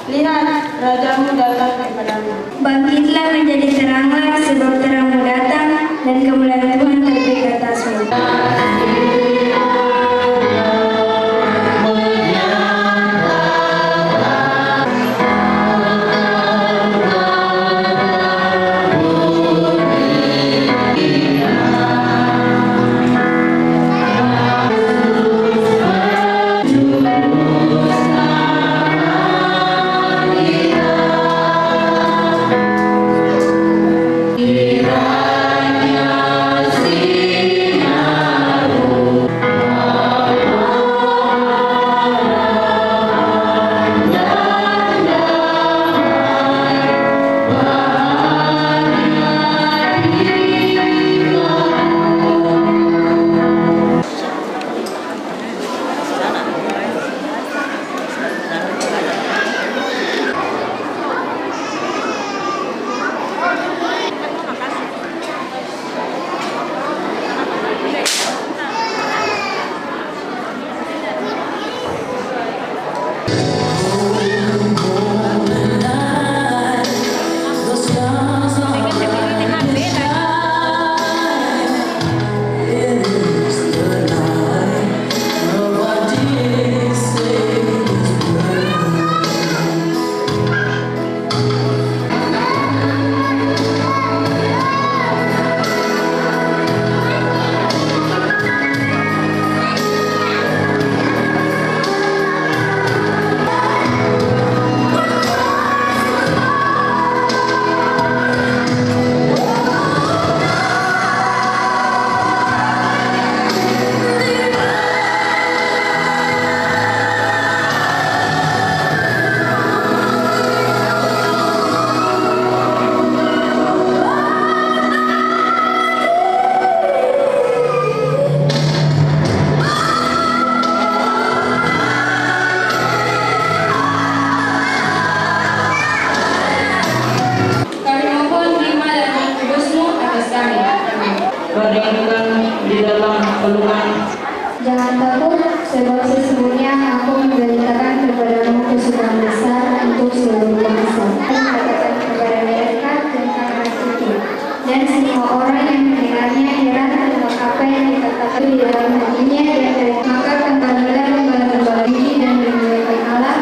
Lihat, rajamu datang kepadamu. Bangkitlah menjadi teranglah, sebab terangmu datang dan kemuliaan Tuhan terbit atasmu. Berdirikan di dalam pelungan. Jangan takut, sebab sesungguhnya aku memberitakan kepadamu kesukaan besar untuk seluruh bangsa. Katakan kepada mereka tentang Rasul itu, dan semua orang yang mendengarnya heran tentang apa yang dikatakan di dalam hatinya, dan maka kembalilah gembala-gembala ini dan memuliakan Allah.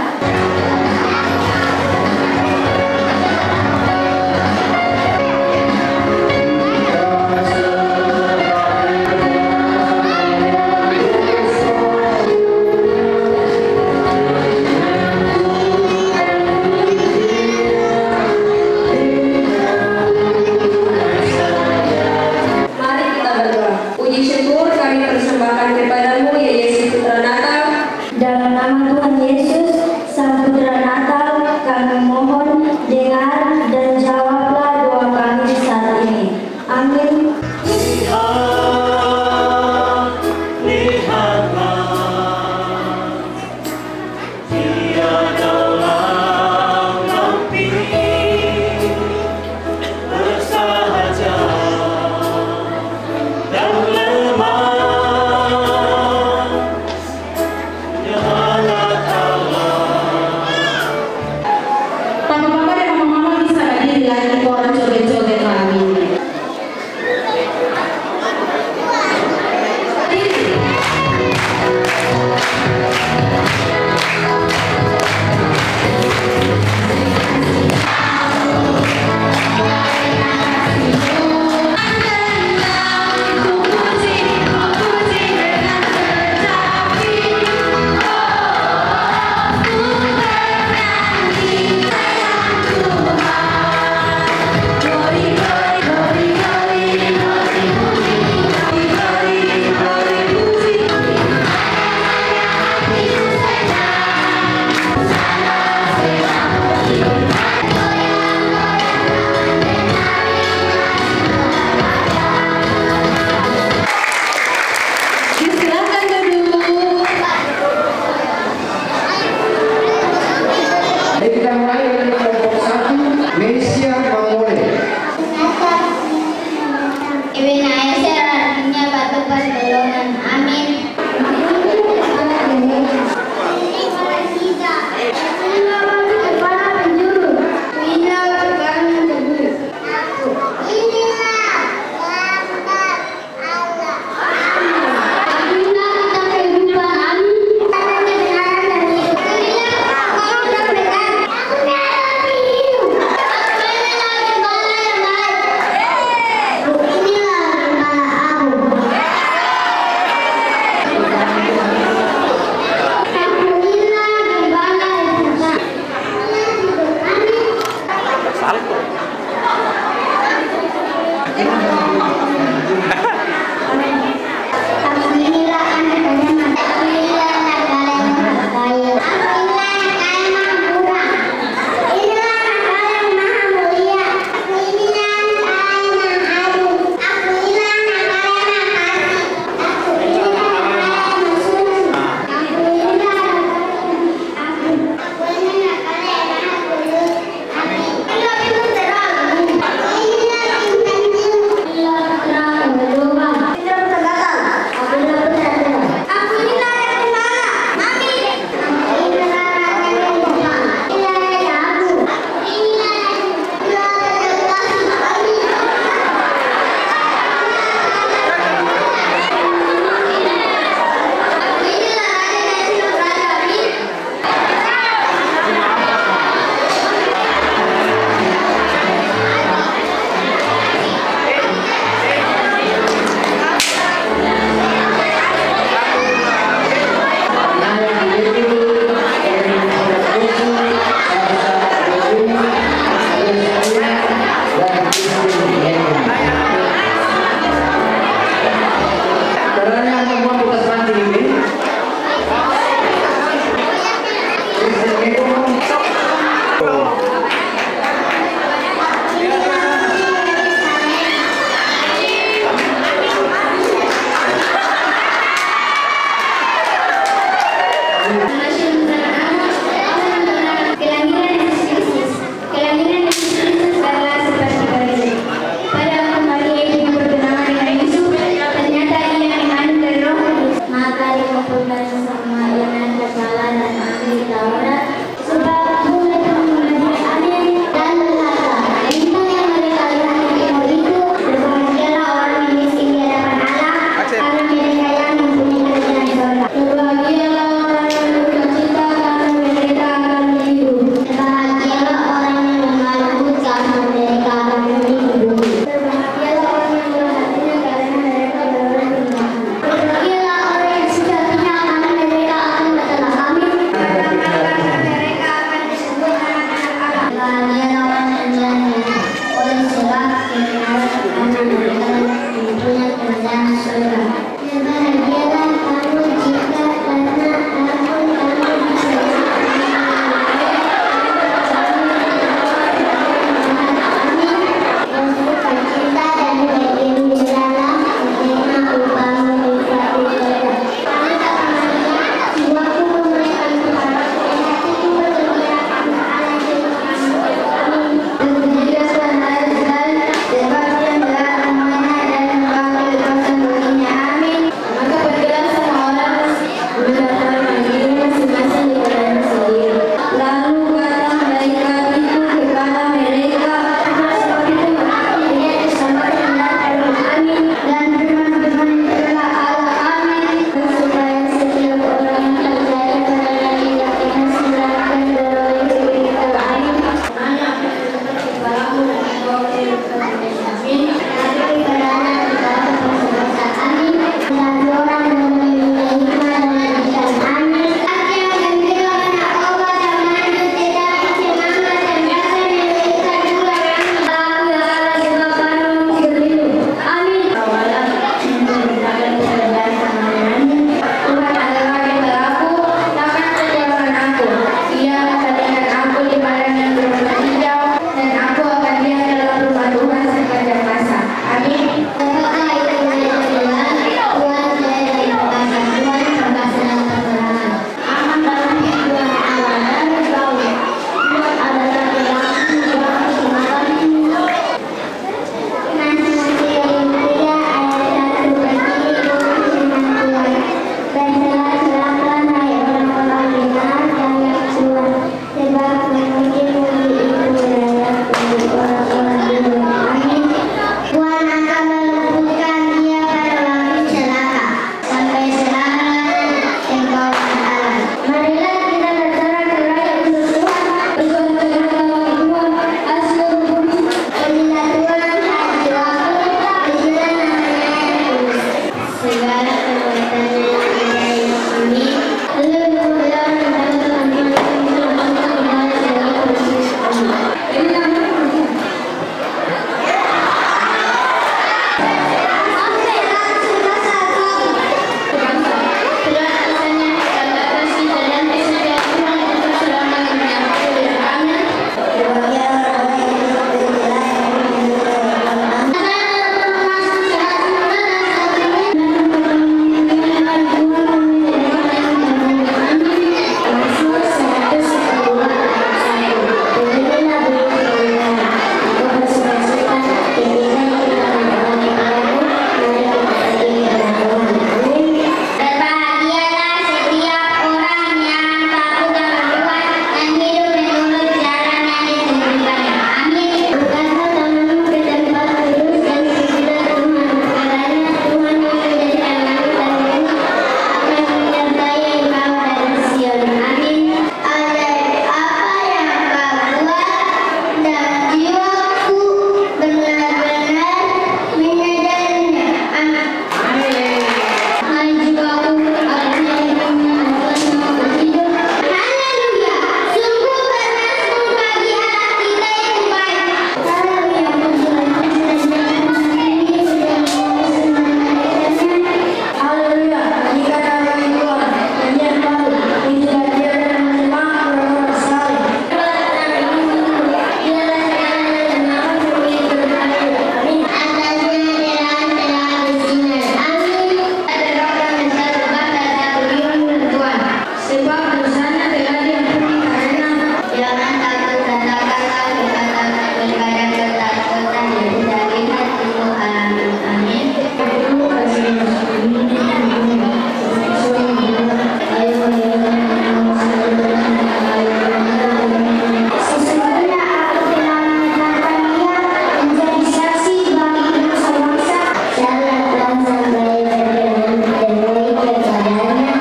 berdoakan sampai berjalan terbaik kepadanya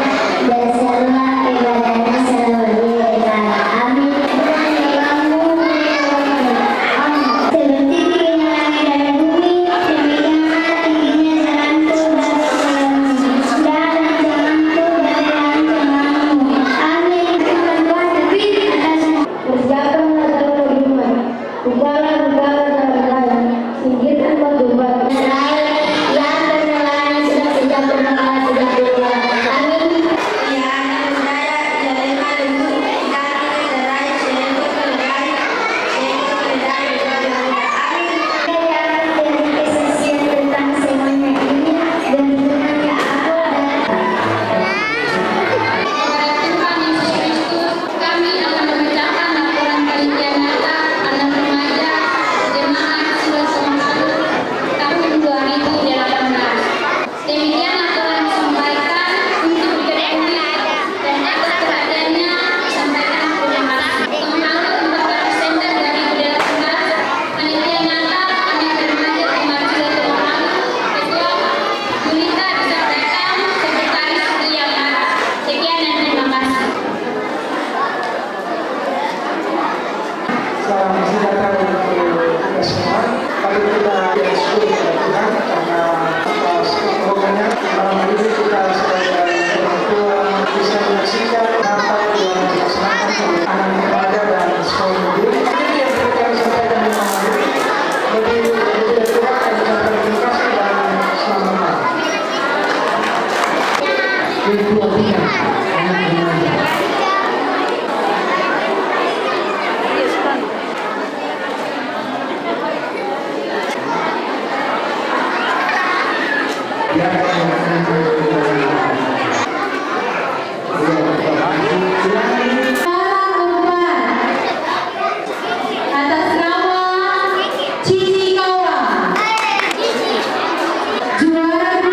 dan setelah ibadahnya selalu dekat. Amin. Seperti tingginya langit dan bumi, demikianlah tingginya jalanku dan rancanganku dari rancanganmu. Amin. Berjalanlah dalam kehidupan, bukalah dalam singkirkan batu-batu yang bernelayan sudah sejak bernalar sejak dulu. Amin. Ya anak budaya jalema dulu kami kerai selebut kerai amin. Yang dari kesaksian tentang semuanya ini dan hubungannya aku dan Tuhan Yesus Kristus, kami akan membacakan laporan panitia Natal anak remaja Jemaat Siloam Semalu tahun 2018. Demikianlah telah disampaikan untuk diketahui dan atas perhatiannya disampaikan kepada Mas Semalu merupakan presenter dari Budaya Tunas, panitia Natal anak remaja Jemaat Siloam Semalu, Ketua Julita disampaikan Sekretaris William Mara. Sekian dan terima kasih. Salam sejahtera untuk kita semua. Mari kita bersyukur kepada Tuhan karena atas pertolongannya malam hari ini kita sebagai orang tua bisa menyaksikan Natal yang dilaksanakan oleh anak remaja dan sekolah minggu. Ini yang kita sampaikan di malam hari ini. Bagi Tuhan kami ucapkan terima kasih dan selamat malam. Kedua tiga anak remaja. Atas nama Cici Kawan, juara 2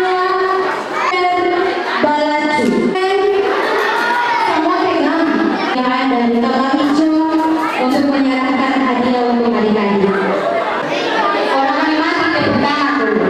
Balaju, semua pegang yang dari Taman Hijau untuk menyerahkan hadiah untuk adik-adik. Orang animasi tepuk tangan dulu.